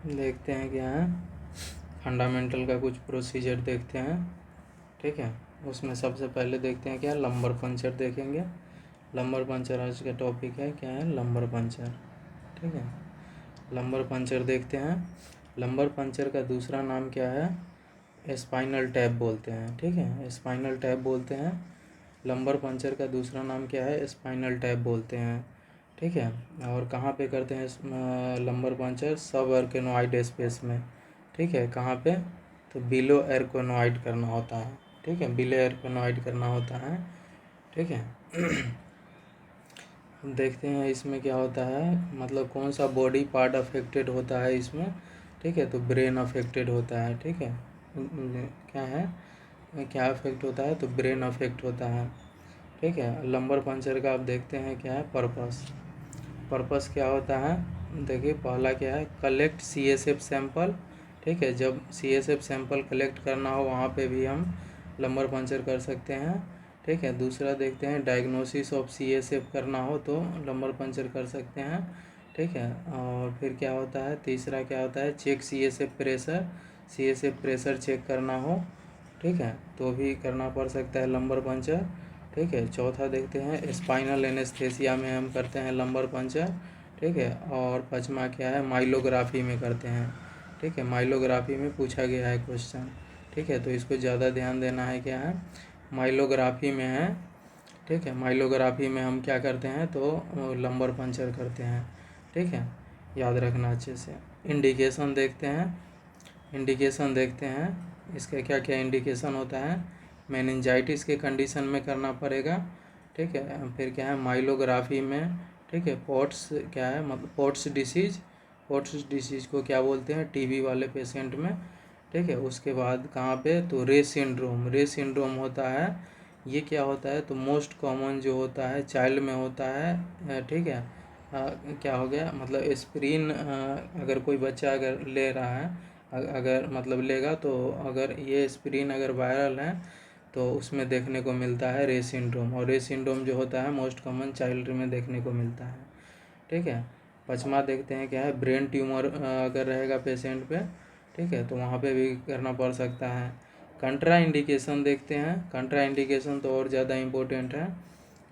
देखते हैं क्या है, फंडामेंटल का कुछ प्रोसीजर देखते हैं। ठीक है, उसमें सबसे पहले देखते हैं क्या, लंबर पंचर देखेंगे। लंबर पंचर आज का टॉपिक है, क्या है, लंबर पंचर। ठीक है, लंबर पंचर देखते हैं। लंबर पंचर का दूसरा नाम क्या है, स्पाइनल टैप बोलते हैं। ठीक है, स्पाइनल टैप बोलते हैं। लंबर पंचर का दूसरा नाम क्या है, स्पाइनल टैप बोलते हैं। ठीक है, और कहाँ पे करते हैं लंबर पंचर, सब आर्केनोइड स्पेस में। ठीक है, कहाँ पे, तो बिलो एर्कोनोइड करना होता है। ठीक है, बिलो एर्कोनोइड करना होता है। ठीक है देखते हैं इसमें क्या होता है, मतलब कौन सा बॉडी पार्ट अफेक्टेड होता है इसमें। ठीक है, तो ब्रेन अफेक्टेड होता है। ठीक है, क्या है, क्या अफेक्ट होता है, तो ब्रेन अफेक्ट होता है। ठीक है, लंबर पंचर का आप देखते हैं क्या है, पर्पस। पर्पस क्या होता है, देखिए पहला क्या है, कलेक्ट CSF सैंपल। ठीक है, जब CSF सैंपल कलेक्ट करना हो वहाँ पे भी हम लंबर पंचर कर सकते हैं। ठीक है, दूसरा देखते हैं, डायग्नोसिस ऑफ CSF करना हो तो लंबर पंचर कर सकते हैं। ठीक है, और फिर क्या होता है, तीसरा क्या होता है, check CSF pressure. CSF pressure check करना हो, ठीक है, तो भी करना पड़ सकता है लंबर पंचर। ठीक है, चौथा देखते हैं, स्पाइनल एनेस्थेसिया में हम करते हैं लंबर पंचर। ठीक है, और पांचवा क्या है, माइलोग्राफी में करते हैं। ठीक है, माइलोग्राफी में पूछा गया है क्वेश्चन। ठीक है, तो इसको ज़्यादा ध्यान देना है, क्या है, माइलोग्राफी में है। ठीक है, माइलोग्राफी में हम क्या करते हैं, तो लंबर पंचर करते हैं। ठीक है, याद रखना अच्छे से। इंडिकेशन देखते हैं। इंडिकेशन देखते हैं, इसका क्या क्या इंडिकेशन होता है, मेनिंजाइटिस के कंडीशन में करना पड़ेगा। ठीक है, फिर क्या है, माइलोग्राफी में। ठीक है, पोट्स क्या है, मतलब पोट्स डिसीज। पोट्स डिसीज को क्या बोलते हैं, TB वाले पेशेंट में। ठीक है, उसके बाद कहाँ पे, तो रे सिंड्रोम। रे सिंड्रोम होता है, ये क्या होता है, तो मोस्ट कॉमन जो होता है चाइल्ड में होता है। ठीक है, क्या हो गया, मतलब एस्पिरिन अगर कोई बच्चा अगर ले रहा है, अगर मतलब लेगा, तो अगर ये एस्पिरिन अगर वायरल है तो उसमें देखने को मिलता है रे सिंड्रोम। और रे सिंड्रोम जो होता है मोस्ट कॉमन चाइल्ड में देखने को मिलता है। ठीक है, पचमा देखते हैं क्या है, ब्रेन ट्यूमर अगर रहेगा पेशेंट पे, ठीक है, तो वहाँ पे भी करना पड़ सकता है। कंट्रा इंडिकेशन देखते हैं। कंट्रा इंडिकेशन तो और ज़्यादा इम्पोर्टेंट है।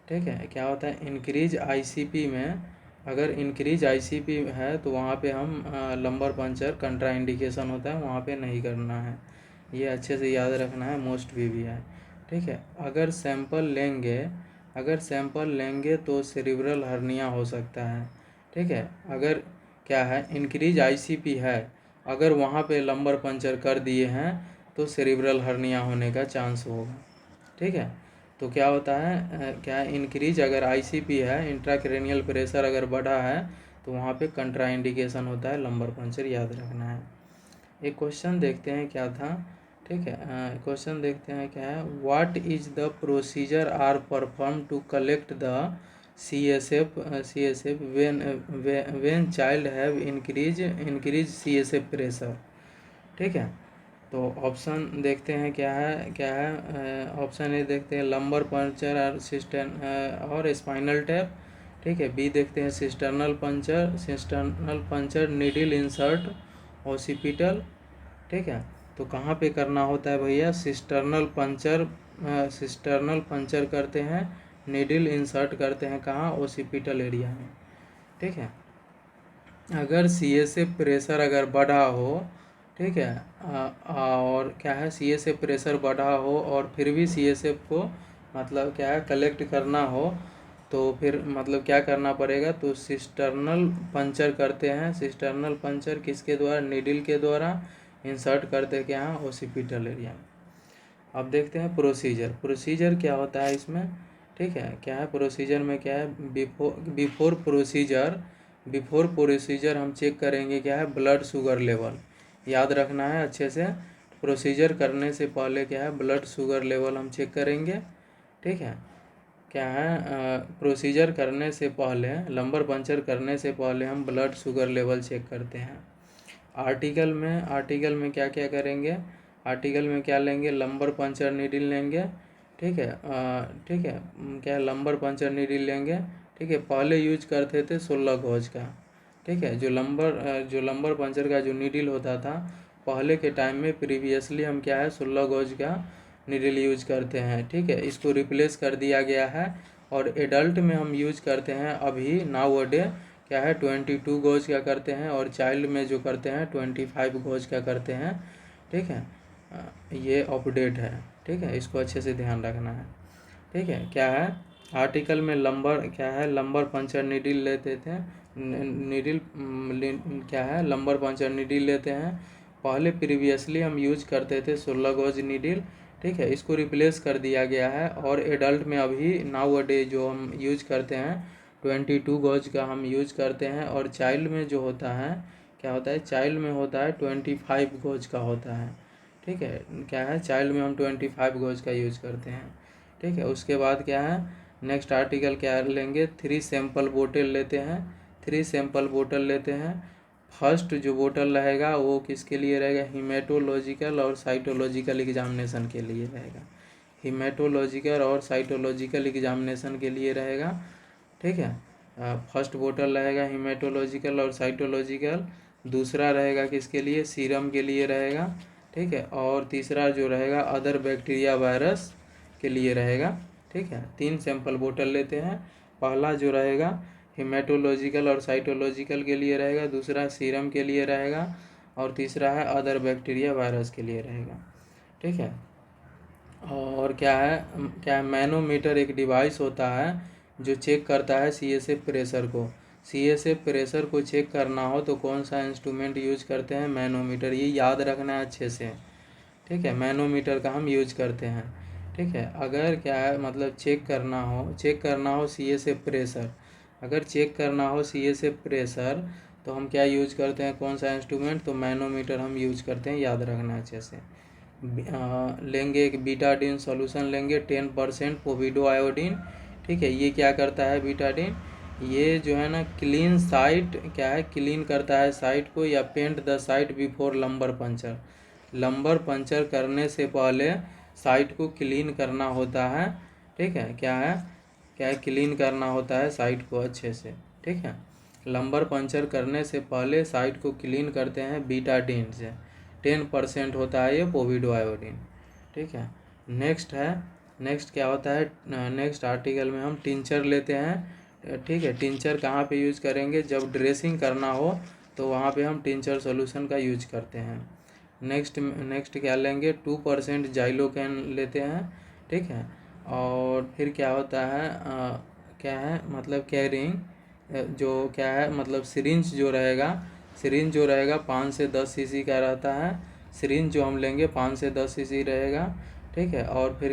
ठीक है, क्या होता है, इंक्रीज ICP में, अगर इंक्रीज ICP है तो वहाँ पे हम लंबर पंचर कंट्रा इंडिकेशन होता है, वहाँ पे नहीं करना है। ये अच्छे से याद रखना है, मोस्ट VVI। ठीक है, अगर सैंपल लेंगे, अगर सैंपल लेंगे तो सेरिब्रल हर्निया हो सकता है। ठीक है, अगर क्या है, इंक्रीज ICP है, अगर वहाँ पे लंबर पंचर कर दिए हैं तो सेरिब्रल हर्निया होने का चांस होगा। ठीक है, तो क्या होता है, क्या इंक्रीज अगर ICP है, इंट्राक्रेनियल प्रेशर अगर बढ़ा है, तो वहाँ पे कंट्रा इंडिकेशन होता है, लंबर पंचर याद रखना है। एक क्वेश्चन देखते हैं क्या था। ठीक है, क्वेश्चन देखते हैं क्या है, what is the procedure are perform to collect the CSF when child have increase CSF pressure. ठीक है, तो ऑप्शन देखते हैं क्या है, ऑप्शन ए देखते हैं, लंबर पंचर और स्पाइनल टैप। ठीक है, बी देखते हैं, cisternal puncture needle insert occipital. ठीक है, तो कहाँ पे करना होता है भैया, सिस्टर्नल पंचर करते हैं, नीडल इंसर्ट करते हैं कहाँ, ओसिपिटल एरिया में। ठीक है, अगर CSF प्रेशर अगर बढ़ा हो, ठीक है, और क्या है, CSF प्रेशर बढ़ा हो और फिर भी CSF को मतलब क्या है, कलेक्ट करना हो, तो फिर मतलब क्या करना पड़ेगा, तो सिस्टर्नल पंचर करते हैं। सिस्टर्नल पंचर किसके द्वारा, नीडल के द्वारा इंसर्ट करते क्या है, ओसिपिटल एरिया में। अब देखते हैं प्रोसीजर। प्रोसीजर क्या होता है इसमें। ठीक है, क्या है प्रोसीजर में, क्या है, बिफोर प्रोसीजर हम चेक करेंगे क्या है, ब्लड शुगर लेवल। याद रखना है अच्छे से, प्रोसीजर करने से पहले क्या है, ब्लड शुगर लेवल हम चेक करेंगे। ठीक है, क्या है, प्रोसीजर करने से पहले, लंबर पंचर करने से पहले हम ब्लड शुगर लेवल चेक करते हैं। आर्टिकल में क्या क्या करेंगे, आर्टिकल में क्या लेंगे, लंबर पंचर नीडल लेंगे। ठीक है, ठीक है, क्या लंबर पंचर नीडल लेंगे। ठीक है, पहले यूज करते थे 16 गॉज का। ठीक है। जो लंबर पंचर का जो नीडल होता था पहले के टाइम में, प्रीवियसली हम क्या है 16 गॉज का नीडल यूज करते हैं, ठीक है। इसको रिप्लेस कर दिया गया है और एडल्ट में हम यूज करते हैं अभी नाउ डे क्या है 22 गॉज का करते हैं, और चाइल्ड में जो करते हैं 25 गॉज का करते हैं, ठीक है। ये अपडेट है, ठीक है, इसको अच्छे से ध्यान रखना है, ठीक है। क्या है आर्टिकल में लंबर क्या है लंबर पंचर नीडल लेते थे, नीडल क्या है लंबर पंचर नीडल लेते हैं। पहले प्रीवियसली हम यूज करते थे 16 गॉज नीडल, ठीक है। इसको रिप्लेस कर दिया गया है और एडल्ट में अभी नाउ डे जो हम यूज करते हैं 22 गॉज का हम यूज करते हैं, और चाइल्ड में जो होता है क्या होता है, चाइल्ड में होता है 25 गॉज का होता है, ठीक है। क्या है चाइल्ड में हम 25 गॉज का यूज करते हैं, ठीक है। उसके बाद क्या है नेक्स्ट आर्टिकल क्या लेंगे, 3 सैंपल बोतल लेते हैं, 3 सैंपल बोतल लेते हैं। फर्स्ट जो बोतल रहेगा वो किसके लिए रहेगा, हीमेटोलॉजिकल और साइटोलॉजिकल एग्जामिनेशन के लिए रहेगा, हीमेटोलॉजिकल और साइटोलॉजिकल एग्जामिनेशन के लिए रहेगा, ठीक है। फर्स्ट बोतल रहेगा हीमेटोलॉजिकल और साइटोलॉजिकल, दूसरा रहेगा किसके लिए, सीरम के लिए रहेगा, ठीक है। और तीसरा जो रहेगा अदर बैक्टीरिया वायरस के लिए रहेगा, ठीक है। 3 सैंपल बोतल लेते हैं, पहला जो रहेगा हीमेटोलॉजिकल और साइटोलॉजिकल के लिए रहेगा, दूसरा सीरम के लिए रहेगा, और तीसरा है अदर बैक्टीरिया वायरस के लिए रहेगा, ठीक है। और क्या है मैनोमीटर एक डिवाइस होता है जो चेक करता है सीएसएफ प्रेशर को। सीएसएफ प्रेशर को चेक करना हो तो कौन सा इंस्ट्रूमेंट यूज करते हैं, मैनोमीटर, ये याद रखना है अच्छे से, ठीक है। मैनोमीटर का हम यूज करते हैं, ठीक है। अगर क्या है मतलब चेक करना हो सीएसएफ प्रेशर, अगर चेक करना हो सीएसएफ प्रेशर तो हम क्या यूज करते हैं, कौन सा इंस्ट्रूमेंट, तो मैनोमीटर हम यूज करते हैं, याद रखना अच्छे से। लेंगे एक बीटाडीन सॉल्यूशन लेंगे 10% पोविडो आयोडीन, ठीक है। ये क्या करता है बीटाडीन, ये जो है ना क्लीन साइट क्या है क्लीन करता है साइट को, या paint the site before lumbar puncture, lumbar puncture करने से पहले साइट को क्लीन करना होता है, ठीक है। क्या है क्लीन करना होता है साइट को अच्छे से, ठीक है। लंबर पंचर करने से पहले साइट को क्लीन करते हैं बीटाडीन से, 10% होता है ये पोविडो आयोडीन, ठीक है। नेक्स्ट क्या होता है, नेक्स्ट आर्टिकल में हम टिंचर लेते हैं, ठीक है। टिंचर कहाँ पे यूज करेंगे, जब ड्रेसिंग करना हो तो वहाँ पे हम टिंचर सॉल्यूशन का यूज करते हैं। नेक्स्ट क्या लेंगे, 2% जाइलोकैन लेते हैं, ठीक है। और फिर क्या होता है क्या है मतलब कैरिंग जो क्या है मतलब सिरिंज जो रहेगा 5 से 10 सीसी का रहता है, सिरिंज जो हम लेंगे 5 से 10 सीसी रहेगा, ठीक है। और फिर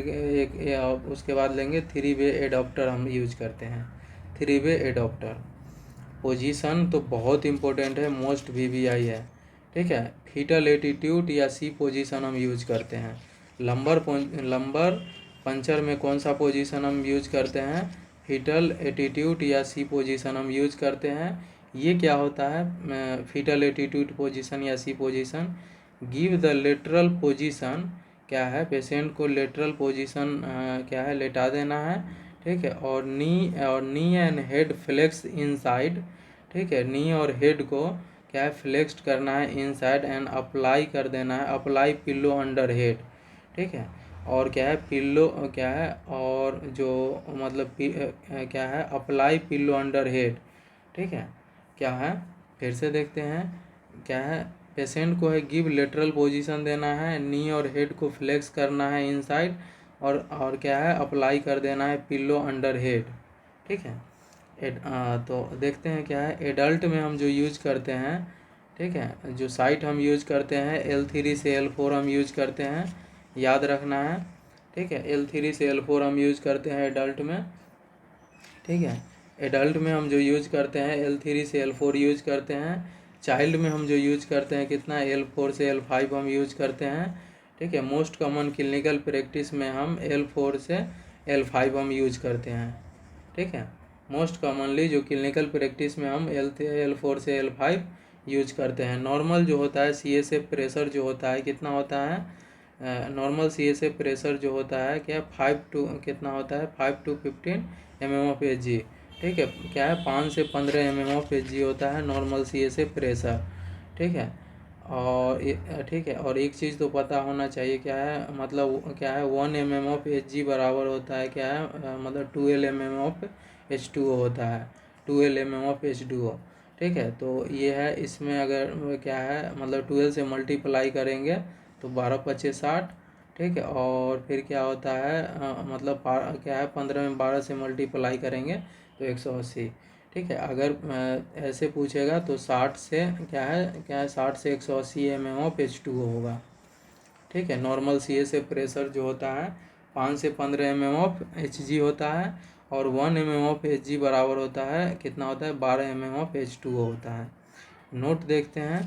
उसके बाद लेंगे 3 वे एडाप्टर हम यूज करते हैं, 3 वे एडाप्टर। पोजीशन तो बहुत इंपॉर्टेंट है, मोस्ट वीवीआई है, ठीक है। फीटल एटीट्यूड या सी पोजीशन हम यूज करते हैं। लंबर पंचर में कौन सा पोजीशन हम यूज करते हैं, फीटल एटीट्यूड या सी पोजीशन हम यूज करते हैं। ये क्या होता है फीटल एटीट्यूड पोजीशन या C position, give the lateral position, क्या है पेशेंट को लेटरल पोजीशन क्या है लेटा देना है, ठीक है। और नी एंड हेड फ्लेक्स इनसाइड, ठीक है। नी और हेड को क्या है फ्लेक्स्ड करना है इनसाइड, एंड अप्लाई कर देना है, अप्लाई पिल्लो अंडर हेड, ठीक है। और क्या है पिल्लो क्या है और जो मतलब क्या है अप्लाई पिल्लो अंडर हेड, ठीक है। क्या है फिर से देखते हैं, क्या है पेशेंट को है गिव लेटरल पोजीशन देना है, नी और हेड को फ्लेक्स करना है इनसाइड, और क्या है अप्लाई कर देना है पिल्लो अंडर हेड, ठीक है। तो देखते हैं क्या है एडल्ट में हम जो यूज करते हैं, ठीक है। जो साइट हम यूज करते हैं L3 से L4 हम यूज करते हैं, याद रखना है, ठीक है। L3 से L4 हम यूज करते हैं एडल्ट में, ठीक है। एडल्ट में हम जो यूज करते हैं L3 से L4 यूज करते हैं। चाइल्ड में हम जो यूज करते हैं कितना L4 से L5 हम यूज करते हैं, ठीक है। मोस्ट कॉमन क्लिनिकल प्रैक्टिस में हम L4 से L5 हम यूज करते हैं, ठीक है। मोस्ट कॉमनली जो क्लिनिकल प्रैक्टिस में हम L4 से L5 यूज करते हैं। नॉर्मल जो होता है CSF प्रेशर जो होता है कितना होता है, नॉर्मल CSF प्रेशर जो होता है क्या 5 to कितना होता है 5 to 15 mm of Hg, ठीक है, क्या है 5 से 15 mm ऑफ एच जी होता है नॉर्मल सी से प्रेशर। ठीक है, और ठीक है, और एक चीज़ तो पता होना चाहिए, क्या है मतलब क्या है 1 mm ऑफ एच जी बराबर होता है, क्या है मतलब 12 mm ऑफ H2O होता है, 12 mm ऑफ H2O। ठीक है, तो ये है, इसमें अगर क्या है मतलब 12 से मल्टीप्लाई करेंगे तो 12 25 60। ठीक है, और फिर क्या होता है मतलब क्या है 15 में 12 से मल्टीप्लाई करेंगे तो 180। ठीक है, अगर ऐसे पूछेगा तो 60 से क्या है 60 से 180 mm ऑफ H2O होगा। ठीक है, नॉर्मल सी से प्रेशर जो होता है 5 से 15 mm ऑफ Hg होता है, और 1 mm ऑफ Hg बराबर होता है कितना होता है 12 mm ऑफ H2O होता है। नोट देखते हैं,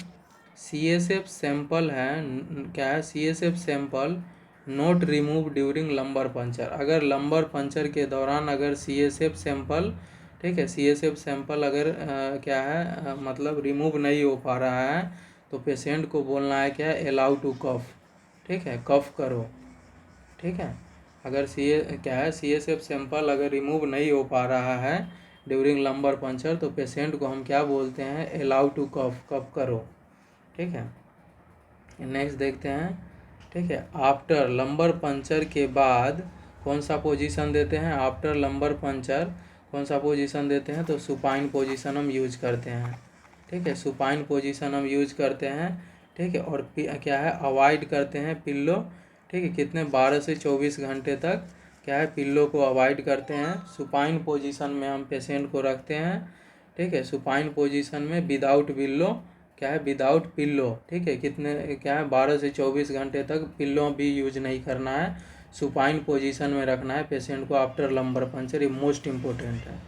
CSF सैंपल है, क्या है CSF sample note remove during lumbar puncture. अगर लंबर पंचर के दौरान अगर CSF सैंपल, ठीक है CSF सैंपल अगर क्या है मतलब रिमूव नहीं हो पा रहा है तो पेशेंट को बोलना है क्या, अलाउ टू कफ। ठीक है, कफ करो। ठीक है, अगर क्या है CSF सैंपल अगर रिमूव नहीं हो पा रहा है ड्यूरिंग लंबर पंचर तो पेशेंट को हम क्या बोलते हैं, अलाउ टू कफ, कफ करो। ठीक है, नेक्स्ट देखते हैं। ठीक है, आफ्टर लंबर पंचर के बाद कौन सा पोजीशन देते हैं, आफ्टर लंबर पंचर कौन सा पोजीशन देते हैं, तो सुपाइन पोजीशन हम यूज करते हैं। ठीक है, सुपाइन पोजीशन हम यूज करते हैं। ठीक है, और क्या है अवॉइड करते हैं पिल्लो। ठीक है, कितने 12 से 24 घंटे तक क्या है पिल्लो को अवॉइड करते हैं। सुपाइन पोजीशन में हम पेशेंट को रखते हैं। ठीक है, सुपाइन पोजीशन में विदाउट पिल्लो, क्या है विदाउट पिल्लो। ठीक है, कितने क्या है 12 से 24 घंटे तक पिल्लो भी यूज नहीं करना है, सुपाइन पोजीशन में रखना है पेशेंट को आफ्टर लंबर पंचर, ये मोस्ट इम्पोर्टेंट है।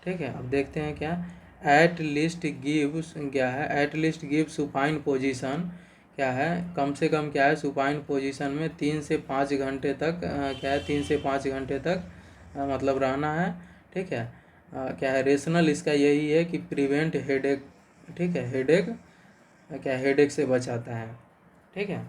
ठीक है, अब देखते हैं क्या एट लीस्ट गिव, क्या है at least give supine position, क्या है कम से कम क्या है सुपाइन पोजीशन में 3 से 5 घंटे तक क्या है 3 से 5 घंटे तक मतलब रहना है। ठीक है, क्या है रेशनल इसका यही है कि प्रिवेंट हेडेक। ठीक है, हेडेक क्या हेडेक से बचाता है। ठीक है,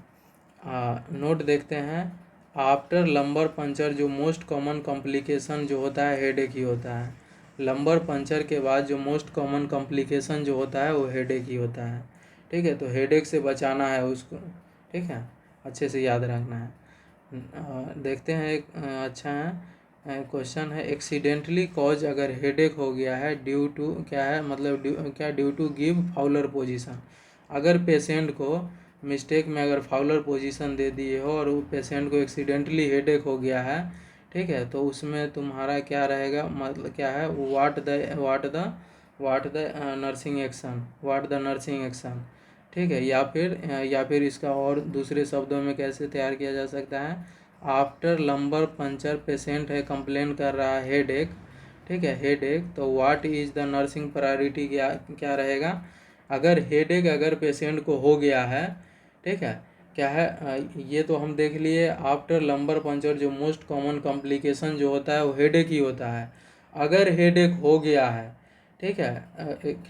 नोट देखते हैं, आफ्टर लंबर पंचर जो मोस्ट कॉमन कॉम्प्लिकेशन जो होता है हेडेक ही होता है। लंबर पंचर के बाद जो मोस्ट कॉमन कॉम्प्लिकेशन जो होता है वो हेडेक ही होता है। ठीक है, तो हेडेक से बचाना है उसको। ठीक है, अच्छे से याद रखना है। देखते हैं एक अच्छा है क्वेश्चन है, एक्सीडेंटली कॉज अगर हेडेक हो गया है ड्यू टू, क्या है मतलब due to give Fowler position. अगर पेशेंट को मिस्टेक में अगर फाउलर पोजीशन दे दिए हो और वो पेशेंट को एक्सीडेंटली हेडेक हो गया है, ठीक है, तो उसमें तुम्हारा क्या रहेगा, मतलब क्या है what the nursing action, what the nursing action. ठीक है, या फिर इसका और दूसरे शब्दों में कैसे तैयार किया जा सकता है, आफ्टर लंबर पंचर पेशेंट है कंप्लेन कर रहा है हेडेक। ठीक है, हेडेक, तो what is the nursing priority, क्या क्या रहेगा, अगर हेडेक अगर पेशेंट को हो गया है। ठीक है, क्या है ये तो हम देख लिए आफ्टर लंबर पंचर जो मोस्ट कॉमन कॉम्प्लिकेशन जो होता है वो हेडेक ही होता है। अगर हेडेक हो गया है, ठीक है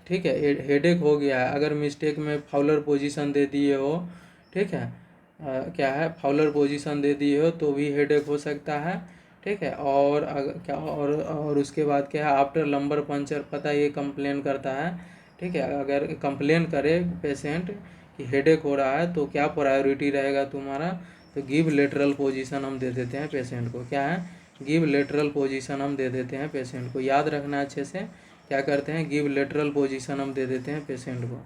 ठीक है हेडेक हो गया है, अगर मिस्टेक में फाउलर पोजीशन दे दिए हो, ठीक है क्या है फाउलर पोजीशन दे दिए हो तो भी हेडेक हो सकता है। ठीक है, और क्या और उसके बाद क्या है आफ्टर लंबर पंचर पता ये कंप्लेन करता है। ठीक है, अगर कंप्लेन करे पेशेंट कि हेडेक हो रहा है तो क्या प्रायोरिटी रहेगा तुम्हारा, तो गिव लेटरल पोजीशन हम दे देते हैं पेशेंट को। क्या है, गिव लेटरल पोजीशन हम दे देते हैं पेशेंट को, याद रखना अच्छे से। क्या करते हैं, गिव लेटरल पोजीशन हम दे देते हैं पेशेंट को।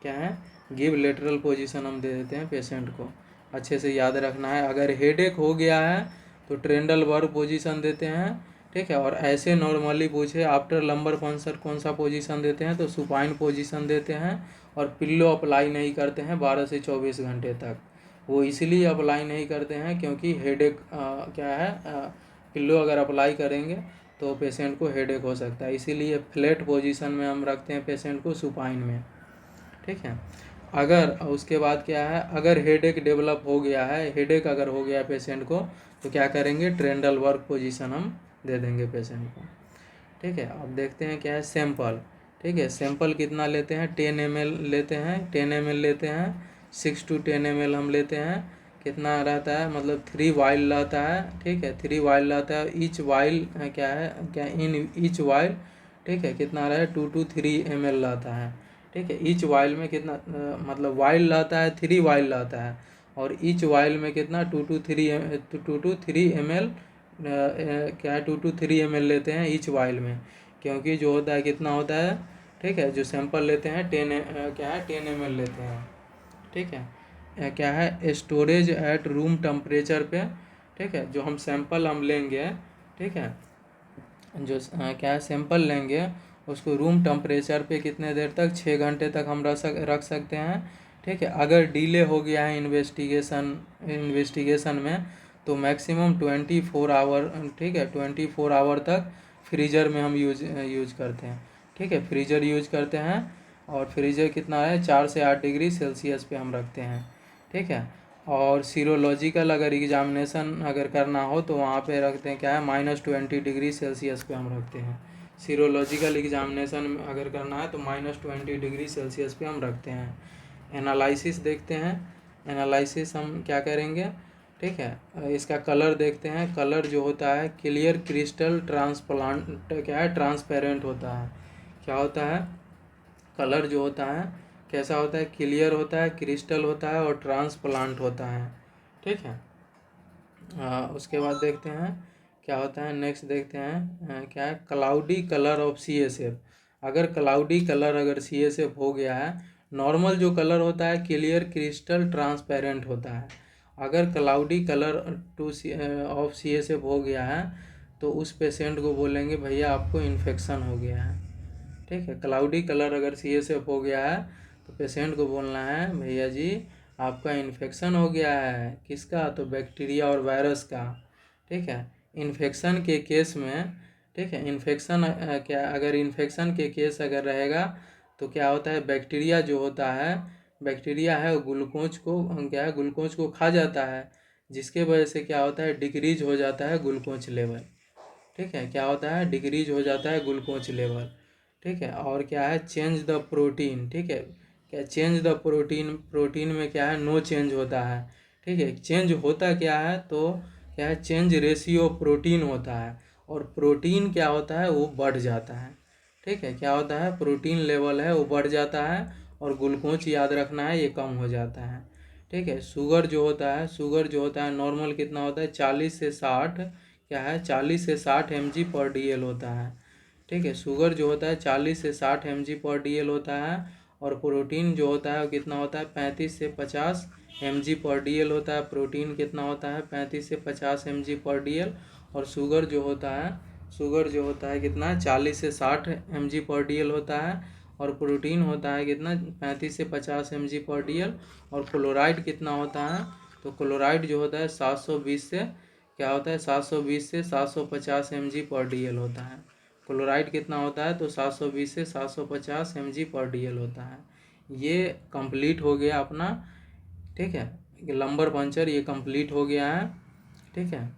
क्या है, गिव लेटरल पोजीशन हम दे देते हैं पेशेंट को, अच्छे से याद रखना है। अगर हेडेक हो गया है तो ट्रेंडलबर्ग पोजीशन देते हैं। ठीक है, और ऐसे नॉर्मली पूछे आफ्टर लंबर पंचर कौन सा पोजीशन देते हैं तो सुपाइन पोजीशन देते हैं, और पिल्लो अप्लाई नहीं करते हैं 12 से 24 घंटे तक। वो इसलिए अप्लाई नहीं करते हैं क्योंकि हेडेक क्या है पिल्लो अगर अप्लाई करेंगे तो पेशेंट को हेडेक हो सकता है, इसीलिए फ्लैट पोजीशन में हम रखते हैं पेशेंट को सुपाइन में। ठीक है, अगर उसके बाद क्या है, अगर हेडेक डेवलप हो गया है, हेडेक अगर हो गया पेशेंट को तो क्या करेंगे, ट्रेंडलबर्ग पोजीशन हम दे देंगे पेशेंट को। ठीक है, अब देखते हैं क्या है सैंपल। ठीक है, सैंपल कितना लेते हैं, 10 ml लेते हैं, 10 ml लेते हैं, 6 to 10 ml हम लेते हैं। कितना रहता है, मतलब 3 वाइल रहता है। ठीक है, 3 वाइल रहता है, ईच वाइल क्या है, क्या इन ईच वाइल ठीक है, कितना आ रहा है 2 to 3 ml लाता है। ठीक है, ईच वाइल में कितना मतलब वाइल लाता है 3 वाइल लाता है, और ईच वाइल में कितना 2 to 3 ml क्या है 2 to 3 ml लेते हैं ईच वाइल में, क्योंकि जो होता है कितना होता है, ठीक है, जो सैंपल लेते हैं 10 ml लेते हैं। ठीक है, क्या है स्टोरेज एट रूम टेम्परेचर पे। ठीक है, जो हम सैंपल हम लेंगे, ठीक है, जो क्या है सैंपल लेंगे उसको रूम टेम्परेचर पे कितने देर तक, 6 घंटे तक हम रख सकते हैं। ठीक है, अगर डिले हो गया है इन्वेस्टिगेशन में तो मैक्सिमम 24 आवर, ठीक है, 24 आवर तक फ्रीज़र में हम यूज करते हैं। ठीक है, फ्रीज़र यूज करते हैं, और फ्रीज़र कितना है 4 से 8 डिग्री सेल्सियस पे हम रखते हैं। ठीक है, और सीरोलॉजिकल अगर एग्जामिनेशन अगर करना हो तो वहाँ पे रखते हैं क्या है -20 डिग्री सेल्सियस पे हम रखते हैं। सीरोलॉजिकल एग्जामिनेशन अगर करना है तो -20 डिग्री सेल्सियस पे हम रखते हैं। एनालिसिस देखते हैं, एनालिसिस हम क्या करेंगे, ठीक है, इसका कलर देखते हैं। कलर जो होता है क्लियर क्रिस्टल ट्रांसप्लांट क्या है ट्रांसपेरेंट होता है। क्या होता है, कलर जो होता है कैसा होता है, क्लियर होता है, क्रिस्टल होता है और ट्रांसप्लांट होता है। ठीक है, उसके बाद देखते हैं क्या होता है, नेक्स्ट देखते हैं क्या है क्लाउडी कलर ऑफ CSF। अगर क्लाउडी कलर अगर CSF हो गया है, नॉर्मल जो कलर होता है क्लियर क्रिस्टल ट्रांसपेरेंट होता है। अगर क्लाउडी कलर ऑफ CSF हो गया है तो उस पेशेंट को बोलेंगे भैया आपको इन्फेक्शन हो गया है। ठीक है, क्लाउडी कलर अगर CSF हो गया है तो पेशेंट को बोलना है भैया जी आपका इन्फेक्शन हो गया है। किसका, तो बैक्टीरिया और वायरस का। ठीक है, इन्फेक्शन के केस में, ठीक है, इन्फेक्शन क्या अगर इन्फेक्शन के केस अगर रहेगा तो क्या होता है, बैक्टीरिया जो होता है, बैक्टीरिया है वो ग्लूकोज को क्या है ग्लूकोज को खा जाता है, जिसके वजह से क्या होता है डिक्रीज हो जाता है ग्लूकोज लेवल। ठीक है, क्या होता है डिक्रीज हो जाता है ग्लूकोज लेवल। ठीक है, और क्या है चेंज द प्रोटीन। ठीक है, क्या चेंज द प्रोटीन, प्रोटीन में क्या है नो चेंज होता है। ठीक है, चेंज होता क्या है तो क्या है चेंज रेशियो प्रोटीन होता है, और प्रोटीन क्या होता है वो बढ़ जाता है। ठीक है, क्या होता है प्रोटीन लेवल है वो बढ़ जाता है, और ग्लूकोज याद रखना है ये कम हो जाता है। ठीक है, शुगर जो होता है, शुगर जो होता है नॉर्मल कितना होता है 40 से 60, क्या है 40 से 60 mg/dl होता है। ठीक है, शुगर जो होता है 40 से 60 mg/dl होता है, और प्रोटीन जो होता है वो कितना होता है 35 से 50 mg/dl होता है। प्रोटीन कितना होता है 35 से 50 mg/dl, और शुगर जो होता है, शुगर जो होता है कितना 40 से 60 mg/dl होता है, और प्रोटीन होता है कितना 35 से 50 mg/dl, और क्लोराइड कितना होता है, तो क्लोराइड जो होता है 720 से क्या होता है 720 से 750 mg/dl होता है। क्लोराइड कितना होता है तो 720 से 750 mg/dl होता है। ये कंप्लीट हो गया अपना। ठीक है, लंबर पंचर ये कंप्लीट हो गया है। ठीक है।